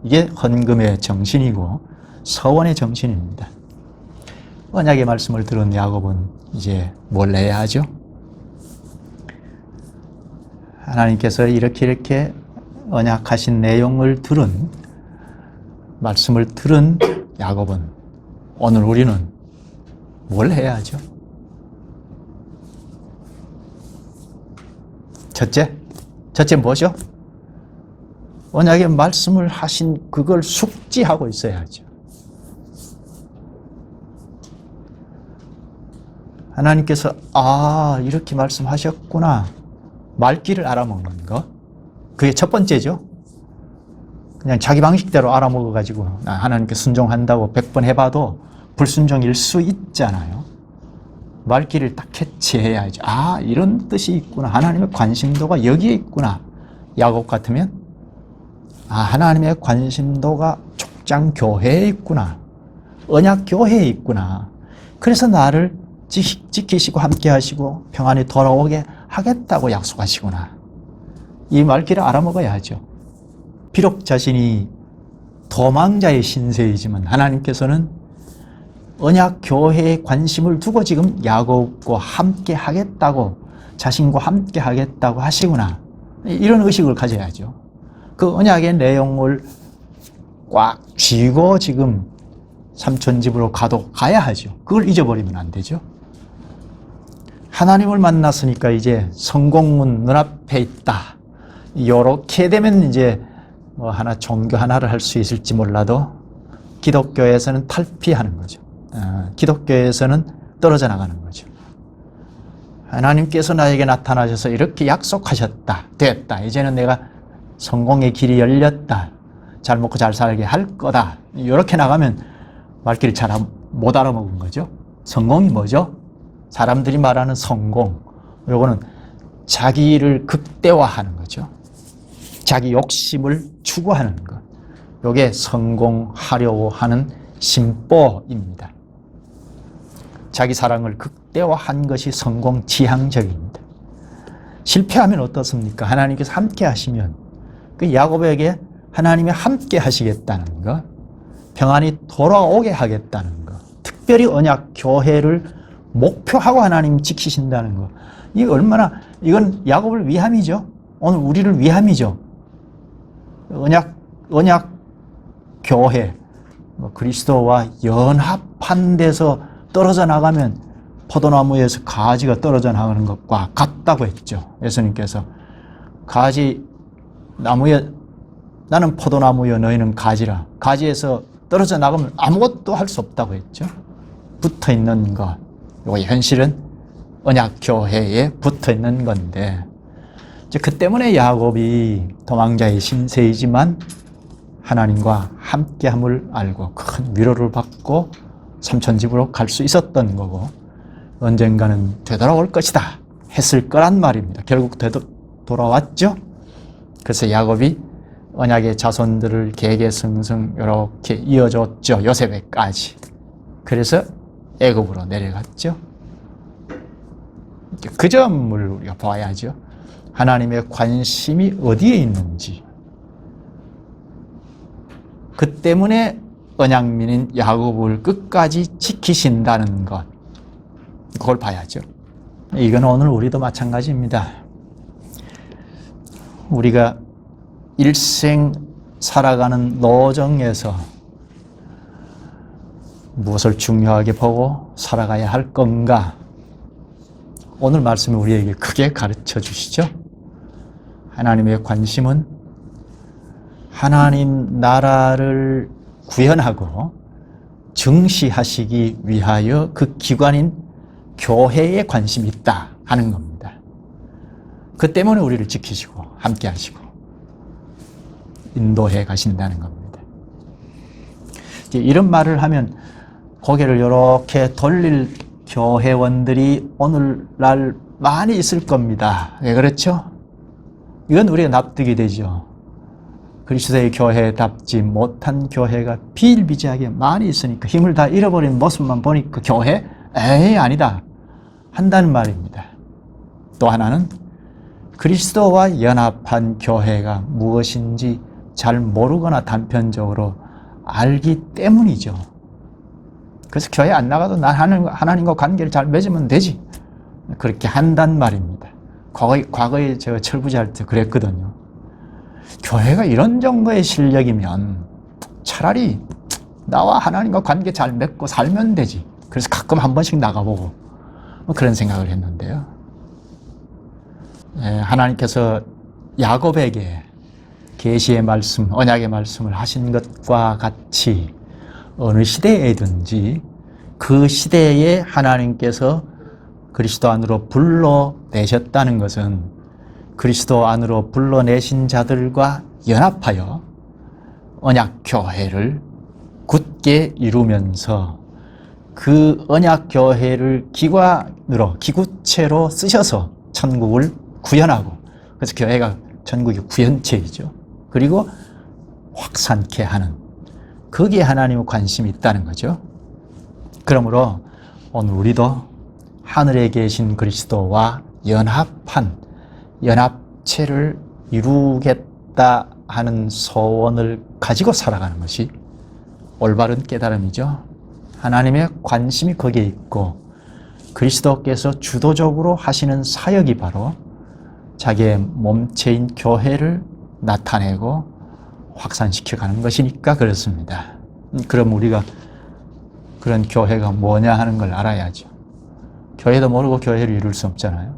이게 헌금의 정신이고 서원의 정신입니다. 언약의 말씀을 들은 야곱은 이제 뭘 해야 하죠? 하나님께서 이렇게 언약하신 내용을 들은, 말씀을 들은 야곱은 오늘 우리는 뭘 해야 하죠? 첫째 뭐죠? 언약의 말씀을 하신 그걸 숙지하고 있어야 하죠. 하나님께서 이렇게 말씀하셨구나, 말귀를 알아먹는 것, 그게 첫 번째죠. 그냥 자기 방식대로 알아먹어가지고 하나님께 순종한다고 100번 해봐도 불순종일 수 있잖아요. 말귀를 딱 캐치해야죠. 이런 뜻이 있구나, 하나님의 관심도가 여기에 있구나. 야곱 같으면 하나님의 관심도가 족장교회에 있구나, 언약교회에 있구나. 그래서 나를 지키시고 함께 하시고 평안히 돌아오게 하겠다고 약속하시구나. 이 말귀를 알아먹어야 하죠. 비록 자신이 도망자의 신세이지만 하나님께서는 언약교회에 관심을 두고 지금 야곱과 함께 하겠다고, 자신과 함께 하겠다고 하시구나. 이런 의식을 가져야죠. 그 언약의 내용을 꽉 쥐고 지금 삼촌집으로 가야 하죠. 그걸 잊어버리면 안 되죠. 하나님을 만났으니까 이제 성공문 눈앞에 있다. 요렇게 되면 이제 종교 하나를 할 수 있을지 몰라도 기독교에서는 탈피하는 거죠. 기독교에서는 떨어져 나가는 거죠. 하나님께서 나에게 나타나셔서 이렇게 약속하셨다. 됐다. 이제는 내가 성공의 길이 열렸다. 잘 먹고 잘 살게 할 거다. 이렇게 나가면 말귀를 잘 못 알아먹은 거죠. 성공이 뭐죠? 사람들이 말하는 성공. 요거는 자기를 극대화하는 거죠. 자기 욕심을 추구하는 것. 요게 성공하려고 하는 심보입니다. 자기 사랑을 극대화한 것이 성공 지향적입니다. 실패하면 어떻습니까? 하나님께서 함께 하시면 그 야곱에게 하나님이 함께 하시겠다는 것, 평안이 돌아오게 하겠다는 것, 특별히 언약 교회를 목표하고 하나님 지키신다는 것, 이건 야곱을 위함이죠. 오늘 우리를 위함이죠. 언약 교회, 그리스도와 연합한 데서 떨어져 나가면 포도나무에서 가지가 떨어져 나가는 것과 같다고 했죠. 예수님께서 나는 포도나무여 너희는 가지라. 가지에서 떨어져 나가면 아무것도 할 수 없다고 했죠. 붙어 있는 것. 이거 현실은 언약 교회에 붙어 있는 건데, 그 때문에 야곱이 도망자의 신세이지만 하나님과 함께함을 알고 큰 위로를 받고 삼촌집으로 갈 수 있었던 거고, 언젠가는 되돌아올 것이다 했을 거란 말입니다. 결국 돌아왔죠. 그래서 야곱이 언약의 자손들을 계계승승 이렇게 이어줬죠. 요셉에까지. 그래서 애굽으로 내려갔죠. 그 점을 우리가 봐야죠. 하나님의 관심이 어디에 있는지. 그 때문에 언약민인 야곱을 끝까지 지키신다는 것, 그걸 봐야죠. 이건 오늘 우리도 마찬가지입니다. 우리가 일생 살아가는 노정에서 무엇을 중요하게 보고 살아가야 할 건가? 오늘 말씀이 우리에게 크게 가르쳐 주시죠. 하나님의 관심은 하나님 나라를 구현하고 증시하시기 위하여 그 기관인 교회에 관심이 있다 하는 겁니다. 그 때문에 우리를 지키시고 함께 하시고 인도해 가신다는 겁니다. 이런 말을 하면 고개를 이렇게 돌릴 교회원들이 오늘날 많이 있을 겁니다. 왜 그렇죠? 이건 우리가 납득이 되죠. 그리스도의 교회답지 못한 교회가 비일비재하게 많이 있으니까 힘을 다 잃어버린 모습만 보니까 교회? 에이, 아니다 한다는 말입니다. 또 하나는 그리스도와 연합한 교회가 무엇인지 잘 모르거나 단편적으로 알기 때문이죠. 그래서 교회 안 나가도 난 하나님과 관계를 잘 맺으면 되지, 그렇게 한단 말입니다. 과거에 제가 철부지할 때 그랬거든요. 교회가 이런 정도의 실력이면 차라리 나와 하나님과 관계 잘 맺고 살면 되지. 그래서 가끔 한 번씩 나가보고 그런 생각을 했는데요. 하나님께서 야곱에게 계시의 말씀, 언약의 말씀을 하신 것과 같이 어느 시대에든지 그 시대에 하나님께서 그리스도 안으로 불러내셨다는 것은 그리스도 안으로 불러내신 자들과 연합하여 언약교회를 굳게 이루면서 그 언약교회를 기구체로 쓰셔서 천국을 구현하고, 그래서 교회가 천국의 구현체이죠. 그리고 확산케 하는, 거기에 하나님의 관심이 있다는 거죠. 그러므로 오늘 우리도 하늘에 계신 그리스도와 연합한 연합체를 이루겠다 하는 소원을 가지고 살아가는 것이 올바른 깨달음이죠. 하나님의 관심이 거기에 있고 그리스도께서 주도적으로 하시는 사역이 바로 자기의 몸체인 교회를 나타내고 확산시켜가는 것이니까 그렇습니다. 그럼 우리가 그런 교회가 뭐냐 하는 걸 알아야죠. 교회도 모르고 교회를 이룰 수 없잖아요.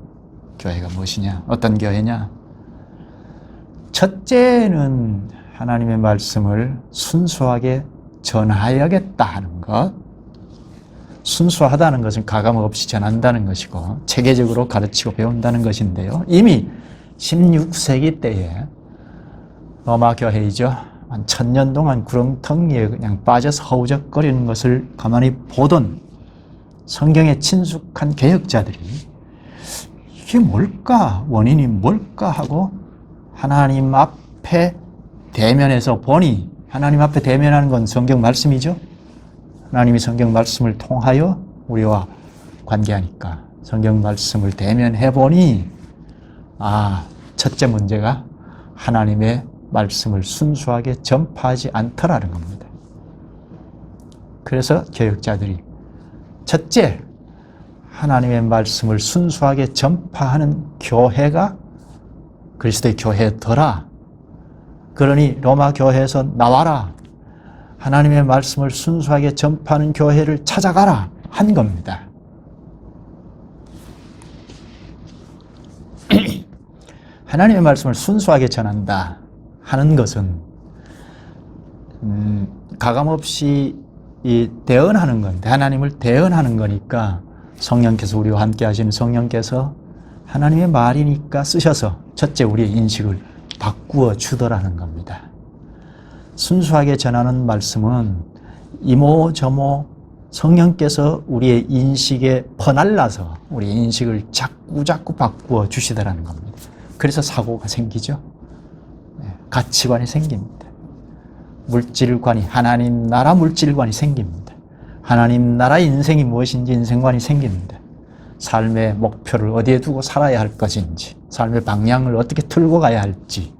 교회가 무엇이냐, 어떤 교회냐. 첫째는 하나님의 말씀을 순수하게 전하여야겠다 하는 것. 순수하다는 것은 가감없이 전한다는 것이고 체계적으로 가르치고 배운다는 것인데요. 이미 16세기 때에 로마 교회이죠. 한 1000년 동안 구렁텅이에 그냥 빠져서 허우적거리는 것을 가만히 보던 성경에 친숙한 개혁자들이 이게 뭘까? 원인이 뭘까? 하고 하나님 앞에 대면해서 보니, 하나님 앞에 대면하는 건 성경 말씀이죠. 하나님이 성경 말씀을 통하여 우리와 관계하니까 성경 말씀을 대면해 보니 첫째 문제가 하나님의 말씀을 순수하게 전파하지 않더라는 겁니다. 그래서 교역자들이 첫째, 하나님의 말씀을 순수하게 전파하는 교회가 그리스도의 교회더라. 그러니 로마 교회에서 나와라. 하나님의 말씀을 순수하게 전파하는 교회를 찾아가라 한 겁니다. 하나님의 말씀을 순수하게 전한다 하는 것은 가감없이 대언하는 건데, 하나님을 대언하는 거니까 성령께서 우리와 함께 하시는 성령께서 하나님의 말이니까 쓰셔서 첫째 우리의 인식을 바꾸어 주더라는 겁니다. 순수하게 전하는 말씀은 이모저모 성령께서 우리의 인식에 퍼날라서 우리의 인식을 자꾸 바꾸어 주시더라는 겁니다. 그래서 사고가 생기죠. 가치관이 생깁니다. 물질관이, 하나님 나라 물질관이 생깁니다. 하나님 나라 인생이 무엇인지 인생관이 생깁니다. 삶의 목표를 어디에 두고 살아야 할 것인지, 삶의 방향을 어떻게 틀고 가야 할지,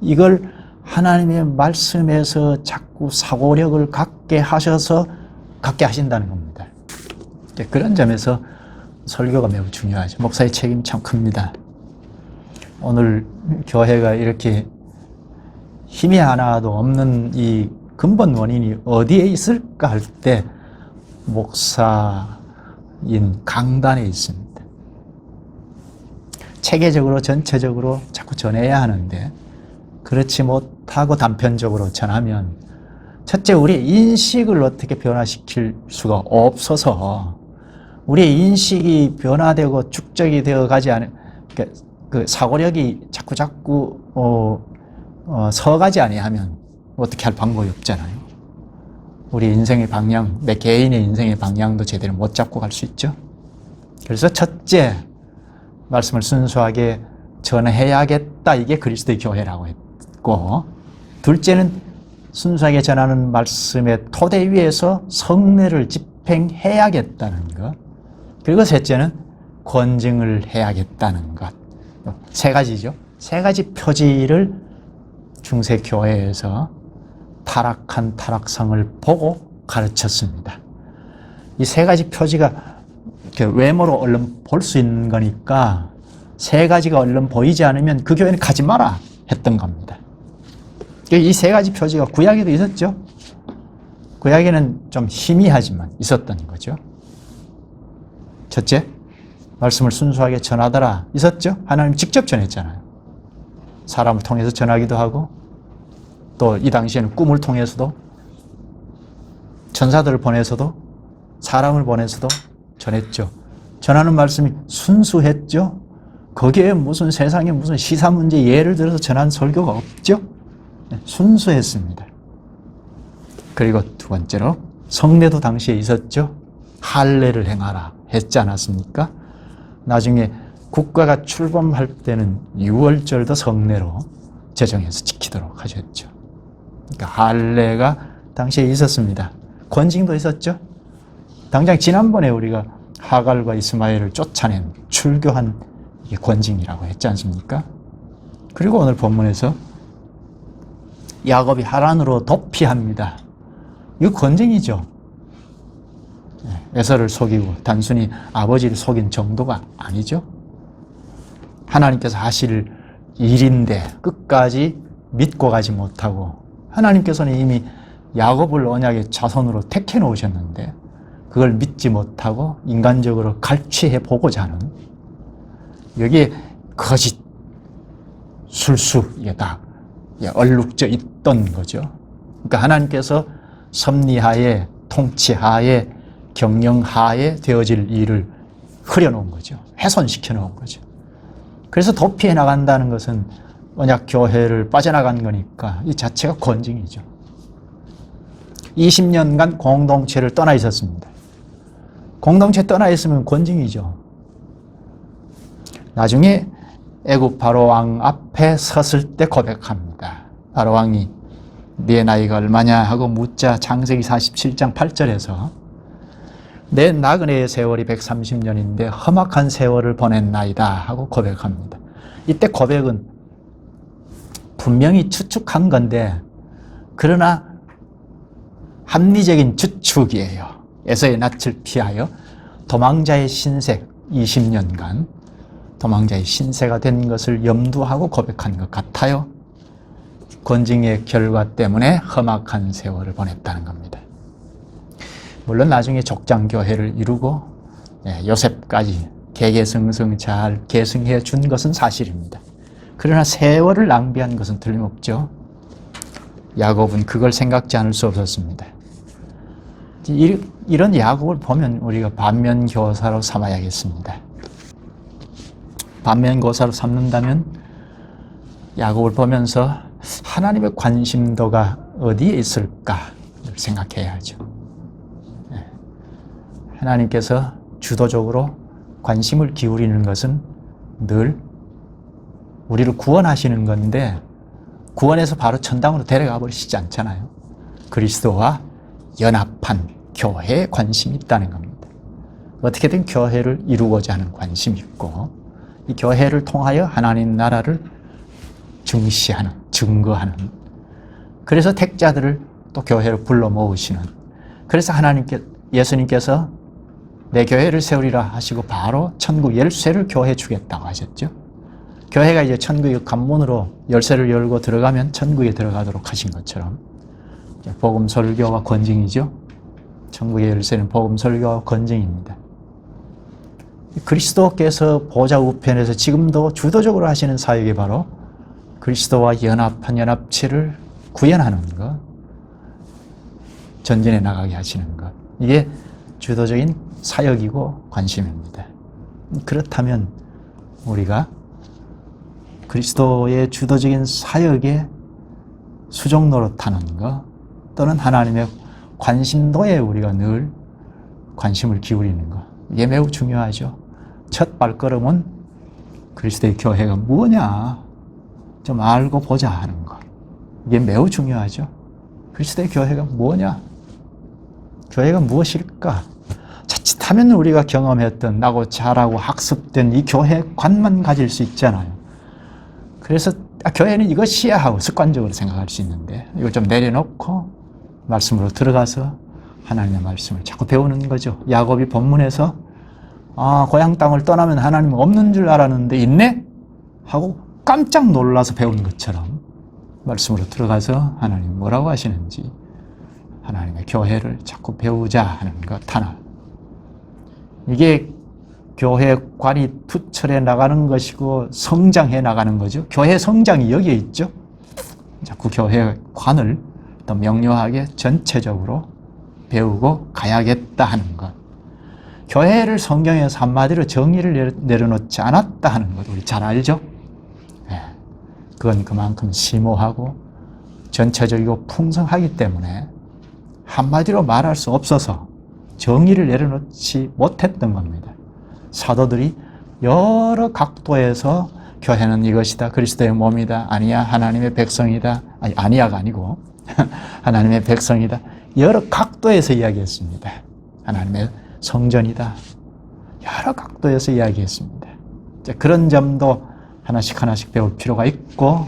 이걸 하나님의 말씀에서 자꾸 사고력을 갖게 하신다는 겁니다. 그런 점에서 설교가 매우 중요하죠. 목사의 책임이 참 큽니다. 오늘 교회가 이렇게 힘이 하나도 없는 이 근본 원인이 어디에 있을까 할 때 목사인 강단에 있습니다. 체계적으로 전체적으로 자꾸 전해야 하는데 그렇지 못하고 단편적으로 전하면 첫째 우리의 인식을 어떻게 변화시킬 수가 없어서 우리의 인식이 변화되고 축적이 되어 가지 않은 그 사고력이 자꾸 서가지 아니하면 어떻게 할 방법이 없잖아요. 우리 인생의 방향, 내 개인의 인생의 방향도 제대로 못 잡고 갈 수 있죠. 그래서 첫째, 말씀을 순수하게 전해야겠다. 이게 그리스도의 교회라고 했고, 둘째는 순수하게 전하는 말씀의 토대 위에서 성례를 집행해야겠다는 것. 그리고 셋째는 권증을 해야겠다는 것. 세 가지죠. 세 가지 표지를 중세교회에서 타락한 타락성을 보고 가르쳤습니다. 이 세 가지 표지가 외모로 얼른 볼 수 있는 거니까 세 가지가 얼른 보이지 않으면 그 교회는 가지 마라 했던 겁니다. 이 세 가지 표지가 구약에도 있었죠. 구약에는 좀 희미하지만 있었던 거죠. 첫째, 말씀을 순수하게 전하더라 있었죠. 하나님 직접 전했잖아요. 사람을 통해서 전하기도 하고 또 이 당시에는 꿈을 통해서도 천사들을 보내서도 사람을 보내서도 전했죠. 전하는 말씀이 순수했죠. 거기에 무슨 세상에 무슨 시사 문제 예를 들어서 전한 설교가 없죠. 순수했습니다. 그리고 두 번째로 성례도 당시에 있었죠. 할례를 행하라 했지 않았습니까? 나중에 국가가 출범할 때는 6월절도 성례로 제정해서 지키도록 하셨죠. 그러니까 할례가 당시에 있었습니다. 권징도 있었죠. 당장 지난번에 우리가 하갈과 이스마엘을 쫓아낸 출교한 이게 권징이라고 했지 않습니까? 그리고 오늘 본문에서 야곱이 하란으로 도피합니다. 이거 권징이죠. 에서를 속이고 단순히 아버지를 속인 정도가 아니죠. 하나님께서 하실 일인데 끝까지 믿고 가지 못하고 하나님께서는 이미 야곱을 언약의 자손으로 택해 놓으셨는데 그걸 믿지 못하고 인간적으로 갈취해 보고자 하는 여기에 거짓, 술수 이게 다 얼룩져 있던 거죠. 그러니까 하나님께서 섭리하에 통치하에 경영하에 되어질 일을 흐려놓은 거죠. 훼손시켜 놓은 거죠. 그래서 도피해 나간다는 것은 언약 교회를 빠져나간 거니까 이 자체가 권징이죠. 20년간 공동체를 떠나 있었습니다. 공동체 떠나 있으면 권징이죠. 나중에 애굽 바로왕 앞에 섰을 때 고백합니다. 바로왕이 네 나이가 얼마냐 하고 묻자 창세기 47장 8절에서 내 나그네의 세월이 130년인데 험악한 세월을 보냈나이다 하고 고백합니다. 이때 고백은 분명히 추측한 건데 그러나 합리적인 추측이에요. 에서의 낯을 피하여 도망자의 신세 20년간 도망자의 신세가 된 것을 염두하고 고백한 것 같아요. 권징의 결과 때문에 험악한 세월을 보냈다는 겁니다. 물론 나중에 족장교회를 이루고 요셉까지 개개성성 잘 계승해 준 것은 사실입니다. 그러나 세월을 낭비한 것은 틀림없죠. 야곱은 그걸 생각지 않을 수 없었습니다. 이런 야곱을 보면 우리가 반면교사로 삼아야겠습니다. 반면교사로 삼는다면 야곱을 보면서 하나님의 관심도가 어디에 있을까 생각해야죠. 하나님께서 주도적으로 관심을 기울이는 것은 늘 우리를 구원하시는 건데 구원해서 바로 천당으로 데려가 버리시지 않잖아요. 그리스도와 연합한 교회에 관심이 있다는 겁니다. 어떻게든 교회를 이루고자 하는 관심이 있고 이 교회를 통하여 하나님 나라를 증시하는, 증거하는, 그래서 택자들을 또 교회로 불러 모으시는, 그래서 예수님께서 내 교회를 세우리라 하시고 바로 천국 열쇠를 교회에 주겠다고 하셨죠. 교회가 이제 천국의 관문으로 열쇠를 열고 들어가면 천국에 들어가도록 하신 것처럼 복음 설교와 권징이죠. 천국의 열쇠는 복음 설교와 권징입니다. 그리스도께서 보좌 우편에서 지금도 주도적으로 하시는 사역이 바로 그리스도와 연합한 연합체를 구현하는 것, 전진해 나가게 하시는 것, 이게 주도적인 사역이고 관심입니다. 그렇다면 우리가 그리스도의 주도적인 사역에 수종 노릇하는 것 또는 하나님의 관심도에 우리가 늘 관심을 기울이는 것, 이게 매우 중요하죠. 첫 발걸음은 그리스도의 교회가 뭐냐 좀 알고 보자 하는 것, 이게 매우 중요하죠. 그리스도의 교회가 뭐냐, 교회가 무엇일까? 자칫하면 우리가 경험했던 나고 잘하고 학습된 이 교회관만 가질 수 있잖아요. 그래서 교회는 이것이야 하고 습관적으로 생각할 수 있는데 이걸 좀 내려놓고 말씀으로 들어가서 하나님의 말씀을 자꾸 배우는 거죠. 야곱이 본문에서 고향 땅을 떠나면 하나님은 없는 줄 알았는데 있네? 하고 깜짝 놀라서 배운 것처럼 말씀으로 들어가서 하나님 뭐라고 하시는지 하나님의 교회를 자꾸 배우자 하는 것 하나. 이게 교회관이 투철해 나가는 것이고 성장해 나가는 거죠. 교회 성장이 여기에 있죠. 자꾸 교회관을 더 명료하게 전체적으로 배우고 가야겠다 하는 것. 교회를 성경에서 한마디로 정의를 내려놓지 않았다 하는 것 우리 잘 알죠? 그건 그만큼 심오하고 전체적이고 풍성하기 때문에 한마디로 말할 수 없어서 정의를 내려놓지 못했던 겁니다. 사도들이 여러 각도에서 교회는 이것이다, 그리스도의 몸이다, 아니야 하나님의 백성이다, 아니야가 아니고 하나님의 백성이다, 여러 각도에서 이야기했습니다. 하나님의 성전이다, 여러 각도에서 이야기했습니다. 그런 점도 하나씩 하나씩 배울 필요가 있고,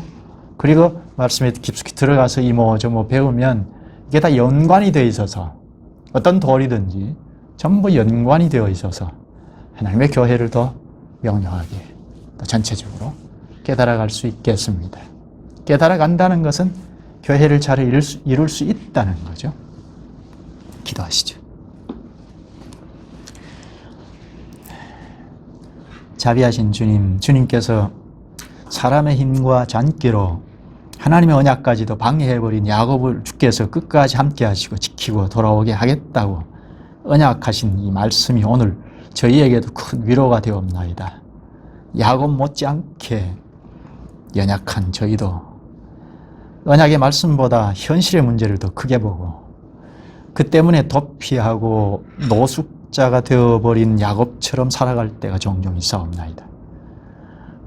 그리고 말씀에 깊숙이 들어가서 이모저모 배우면 이게 다 연관이 되어 있어서 어떤 도리든지 전부 연관이 되어 있어서 하나님의 교회를 더 명료하게 또 전체적으로 깨달아갈 수 있겠습니다. 깨달아간다는 것은 교회를 잘 이룰 수 있다는 거죠. 기도하시죠. 자비하신 주님, 주님께서 사람의 힘과 잔기로 하나님의 언약까지도 방해해버린 야곱을 주께서 끝까지 함께 하시고 지키고 돌아오게 하겠다고 언약하신 이 말씀이 오늘 저희에게도 큰 위로가 되옵나이다. 야곱 못지않게 연약한 저희도 언약의 말씀보다 현실의 문제를 더 크게 보고 그 때문에 도피하고 노숙자가 되어버린 야곱처럼 살아갈 때가 종종 있사옵나이다.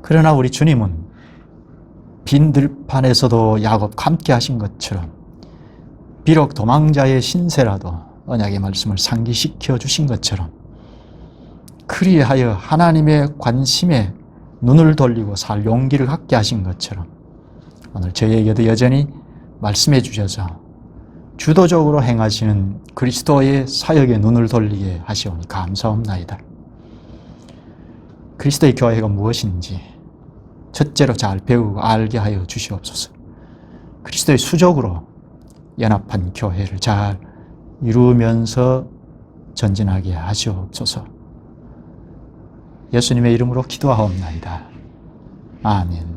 그러나 우리 주님은 빈 들판에서도 야곱 함께 하신 것처럼 비록 도망자의 신세라도 언약의 말씀을 상기시켜 주신 것처럼 그리하여 하나님의 관심에 눈을 돌리고 살 용기를 갖게 하신 것처럼 오늘 저희에게도 여전히 말씀해 주셔서 주도적으로 행하시는 그리스도의 사역에 눈을 돌리게 하시오니 감사합나이다. 그리스도의 교회가 무엇인지 첫째로 잘 배우고 알게 하여 주시옵소서. 그리스도의 수족으로 연합한 교회를 잘 이루면서 전진하게 하시옵소서. 예수님의 이름으로 기도하옵나이다. 아멘.